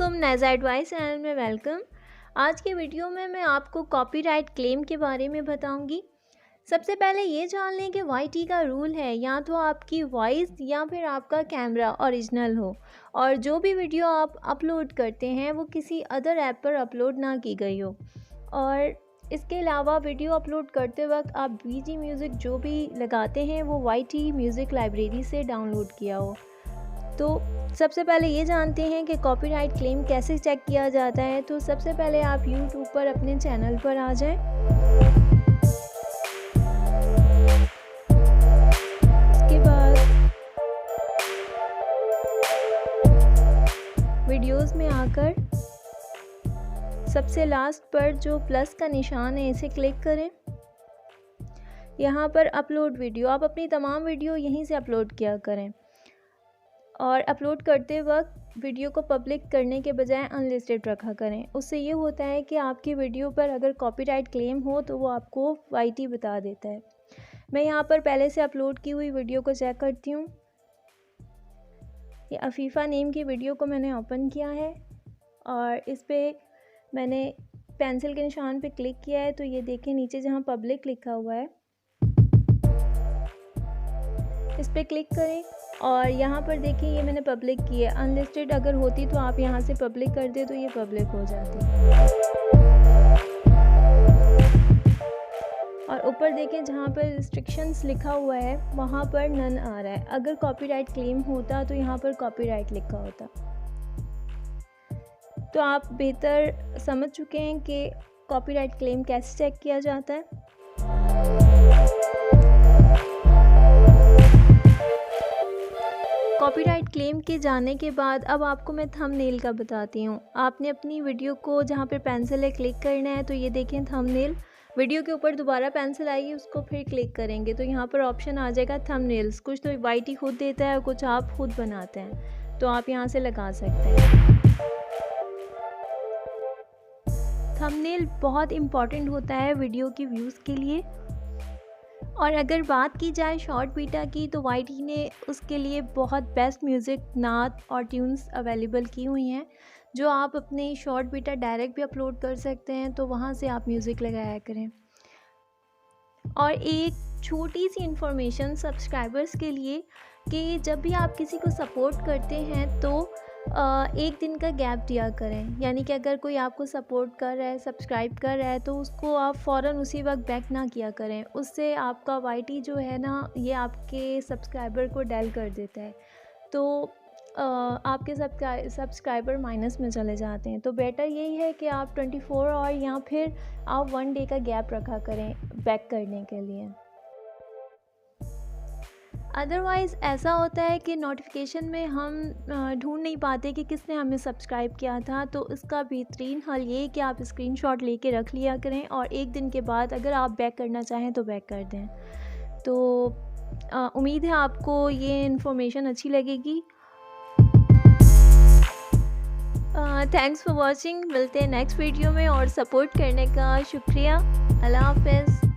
वालेकुम, नाज़ा advice channel में welcome. आज की वीडियो में मैं आपको कॉपीराइट क्लेम के बारे में बताऊंगी। सबसे पहले ये जान लें कि वाईटी का रूल है या तो आपकी वॉइस या फिर आपका कैमरा ओरिजिनल हो और जो भी वीडियो आप अपलोड करते हैं वो किसी अदर ऐप पर अपलोड ना की गई हो। और इसके अलावा वीडियो अपलोड करते वक्त आप बीजी म्यूज़िक जो भी लगाते हैं वो वाईटी म्यूज़िक लाइब्रेरी से डाउनलोड किया हो। तो सबसे पहले ये जानते हैं कि कॉपीराइट क्लेम कैसे चेक किया जाता है। तो सबसे पहले आप यूट्यूब पर अपने चैनल पर आ जाएं। इसके बाद वीडियोस में आकर सबसे लास्ट पर जो प्लस का निशान है इसे क्लिक करें। यहाँ पर अपलोड वीडियो, आप अपनी तमाम वीडियो यहीं से अपलोड किया करें और अपलोड करते वक्त वीडियो को पब्लिक करने के बजाय अनलिस्टेड रखा करें। उससे ये होता है कि आपकी वीडियो पर अगर कॉपीराइट क्लेम हो तो वो आपको वाईटी बता देता है। मैं यहाँ पर पहले से अपलोड की हुई वीडियो को चेक करती हूँ। ये अफीफ़ा नेम की वीडियो को मैंने ओपन किया है और इस पर मैंने पेंसिल के निशान पे क्लिक किया है। तो ये देखें नीचे जहाँ पब्लिक लिखा हुआ है इस पर क्लिक करें और यहाँ पर देखिए ये मैंने पब्लिक की है। अनलिस्टेड अगर होती तो आप यहाँ से पब्लिक कर दे तो ये पब्लिक हो जाती। और ऊपर देखें जहाँ पर रिस्ट्रिक्शंस लिखा हुआ है वहाँ पर नन आ रहा है। अगर कॉपीराइट क्लेम होता तो यहाँ पर कॉपीराइट लिखा होता। तो आप बेहतर समझ चुके हैं कि कॉपीराइट क्लेम कैसे चेक किया जाता है। कॉपीराइट क्लेम के जाने के बाद अब आपको मैं थंबनेल का बताती हूँ। आपने अपनी वीडियो को जहाँ पे पेंसिल है क्लिक करना है। तो ये देखें थंबनेल, वीडियो के ऊपर दोबारा पेंसिल आएगी, उसको फिर क्लिक करेंगे तो यहाँ पर ऑप्शन आ जाएगा थंबनेल्स। कुछ तो वाईटी खुद देता है और कुछ आप खुद बनाते हैं, तो आप यहाँ से लगा सकते हैं। थंबनेल बहुत इम्पॉर्टेंट होता है वीडियो की व्यूज़ के लिए। और अगर बात की जाए शॉर्ट बीटा की तो वाईटी ने उसके लिए बहुत बेस्ट म्यूज़िक, नात और ट्यून्स अवेलेबल की हुई हैं जो आप अपने शॉर्ट बीटा डायरेक्ट भी अपलोड कर सकते हैं। तो वहाँ से आप म्यूज़िक लगाया करें। और एक छोटी सी इन्फॉर्मेशन सब्सक्राइबर्स के लिए कि जब भी आप किसी को सपोर्ट करते हैं तो एक दिन का गैप दिया करें। यानी कि अगर कोई आपको सपोर्ट कर रहा है, सब्सक्राइब कर रहा है तो उसको आप फ़ौरन उसी वक्त बैक ना किया करें। उससे आपका वाईटी जो है ना ये आपके सब्सक्राइबर को डेल कर देता है। तो आपके सब्सक्राइबर माइनस में चले जाते हैं। तो बेटर यही है कि आप 24 और या फिर आप 1 डे का गैप रखा करें बैक करने के लिए। अदरवाइज़ ऐसा होता है कि नोटिफिकेशन में हम ढूंढ नहीं पाते कि किसने हमें सब्सक्राइब किया था। तो इसका बेहतरीन हल ये है कि आप स्क्रीनशॉट लेके रख लिया करें और एक दिन के बाद अगर आप बैक करना चाहें तो बैक कर दें। तो उम्मीद है आपको ये इन्फॉर्मेशन अच्छी लगेगी। Thanks for watching. मिलते हैं नेक्स्ट वीडियो में और सपोर्ट करने का शुक्रिया। अल्लाह हाफ़िज़।